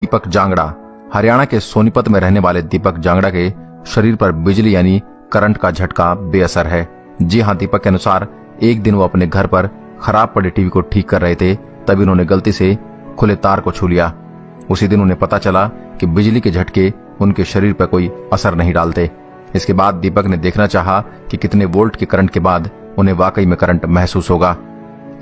दीपक जांगड़ा। हरियाणा के सोनीपत में रहने वाले दीपक जांगड़ा के शरीर पर बिजली यानी करंट का झटका बेअसर है। जी हां, दीपक के अनुसार एक दिन वो अपने घर पर खराब पड़े टीवी को ठीक कर रहे थे, तभी उन्होंने गलती से खुले तार को छू लिया। उसी दिन उन्हें पता चला कि बिजली के झटके उनके शरीर पर कोई असर नहीं डालते। इसके बाद दीपक ने देखना चाहा कि कितने वोल्ट के करंट के बाद उन्हें वाकई में करंट महसूस होगा।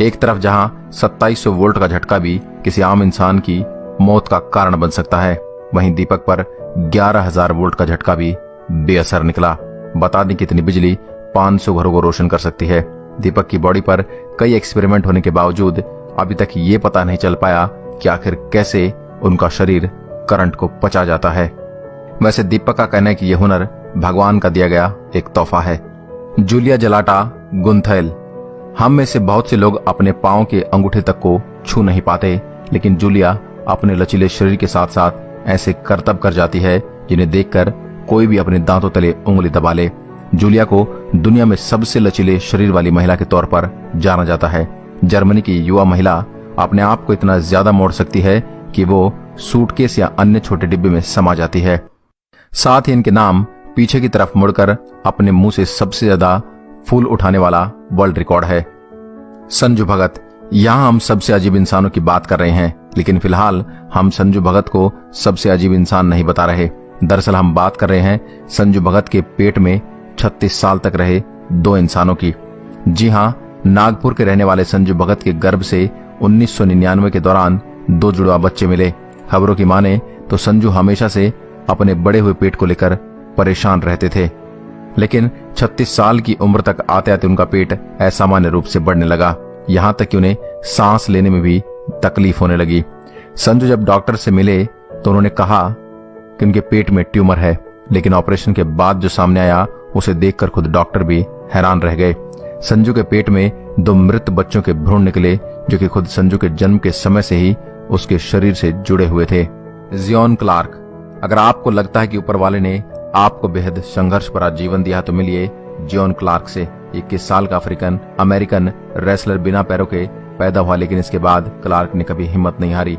एक तरफ जहां 2700 वोल्ट का झटका भी किसी आम इंसान की मौत का कारण बन सकता है, वहीं दीपक पर 11,000 वोल्ट का झटका भी बेअसर निकला। बता दें कि इतनी बिजली 500 घरों को रोशन कर सकती है। दीपक की बॉडी पर कई एक्सपेरिमेंट होने के बावजूद अभी तक ये पता नहीं चल पाया कि आखिर कैसे उनका शरीर करंट को पचा जाता है। वैसे दीपक का कहना है कि यह हुनर भगवान का दिया गया एक तोहफा है। जूलिया जलाटा गुंथैल। हम में से बहुत से लोग अपने पांव के अंगूठे तक को छू नहीं पाते, लेकिन जूलिया अपने लचीले शरीर के साथ साथ ऐसे करतब कर जाती है जिन्हें देखकर कोई भी अपने दांतों तले उंगली दबा ले। जूलिया को दुनिया में सबसे लचीले शरीर वाली महिला के तौर पर जाना जाता है। जर्मनी की युवा महिला अपने आप को इतना ज्यादा मोड़ सकती है कि वो सूटकेस या अन्य छोटे डिब्बे में समा जाती है। साथ ही इनके नाम पीछे की तरफ मुड़कर अपने मुंह से सबसे ज्यादा फूल उठाने वाला वर्ल्ड रिकॉर्ड है। संजू भगत। यहाँ हम सबसे अजीब इंसानों की बात कर रहे हैं, लेकिन फिलहाल हम संजू भगत को सबसे अजीब इंसान नहीं बता रहे। दरअसल हम बात कर रहे हैं संजू भगत के पेट में 36 साल तक रहे 2 इंसानों की। जी हाँ, नागपुर के रहने वाले संजू भगत के गर्भ से 1999 के दौरान 2 जुड़वा बच्चे मिले। खबरों की माने तो संजू हमेशा से अपने बड़े हुए पेट को लेकर परेशान रहते थे, लेकिन 36 साल की उम्र तक आते आते उनका पेट असामान्य रूप से बढ़ने लगा, यहाँ तक कि उन्हें सांस लेने में भी तकलीफ होने लगी। संजू जब डॉक्टर से मिले तो उन्होंने कहा कि उनके पेट में ट्यूमर है, लेकिन ऑपरेशन के बाद जो सामने आया उसे देखकर खुद डॉक्टर भी हैरान रह गए। संजू के पेट में 2 मृत बच्चों के भ्रूण निकले, जो कि खुद संजू के जन्म के समय से ही उसके शरीर से जुड़े हुए थे। Zion Clark. अगर आपको लगता है कि ऊपर वाले ने आपको बेहद संघर्ष भरा जीवन दिया तो मिलिए जियोन क्लार्क से। 21 साल का अफ्रीकन अमेरिकन रेसलर बिना पैरों के पैदा हुआ, लेकिन इसके बाद क्लार्क ने कभी हिम्मत नहीं हारी।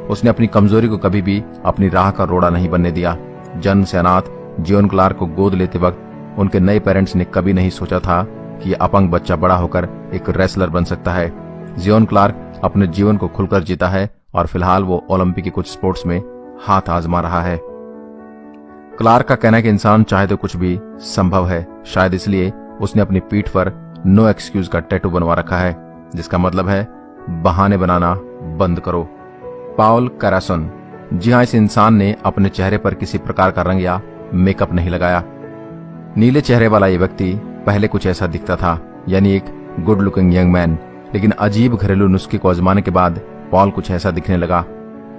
उसने अपनी कमजोरी को कभी भी अपनी राह का रोड़ा नहीं बनने दिया। जन्म से अनाथ जियोन क्लार्क को गोद लेते वक्त उनके नए पेरेंट्स ने कभी नहीं सोचा था कि ये अपंग बच्चा बड़ा होकर एक रेसलर बन सकता है। जियोन क्लार्क अपने जीवन को खुलकर जीता है और फिलहाल वो ओलंपिक के कुछ स्पोर्ट्स में हाथ आजमा रहा है। क्लार्क का कहना है कि इंसान चाहे तो कुछ भी संभव है। शायद इसलिए उसने अपनी पीठ पर नो एक्सक्यूज का टैटू बनवा रखा है, जिसका मतलब है बहाने बनाना बंद करो। पाउल कैरासन। जी हाँ, इस इंसान ने अपने चेहरे पर किसी प्रकार का रंग या मेकअप नहीं लगाया। नीले चेहरे वाला ये व्यक्ति पहले कुछ ऐसा दिखता था, यानी एक गुड लुकिंग यंग मैन, लेकिन अजीब घरेलू नुस्खे को आजमाने के बाद पॉल कुछ ऐसा दिखने लगा।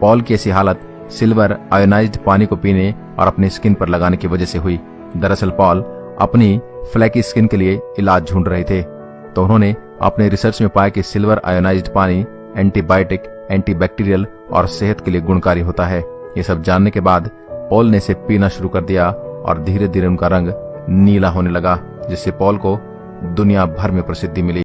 पॉल की ऐसी हालत सिल्वर आयोनाइज्ड पानी को पीने और अपनी स्किन पर लगाने की वजह से हुई। दरअसल पॉल अपनी फ्लैकी स्किन के लिए इलाज ढूंढ रहे थे, तो उन्होंने अपने रिसर्च में पाया कि सिल्वर आयोनाइज्ड पानी एंटीबायोटिक, एंटीबैक्टीरियल और सेहत के लिए गुणकारी होता है। ये सब जानने के बाद पॉल ने इसे पीना शुरू कर दिया और धीरे धीरे उनका रंग नीला होने लगा, जिससे पॉल को दुनिया भर में प्रसिद्धि मिली।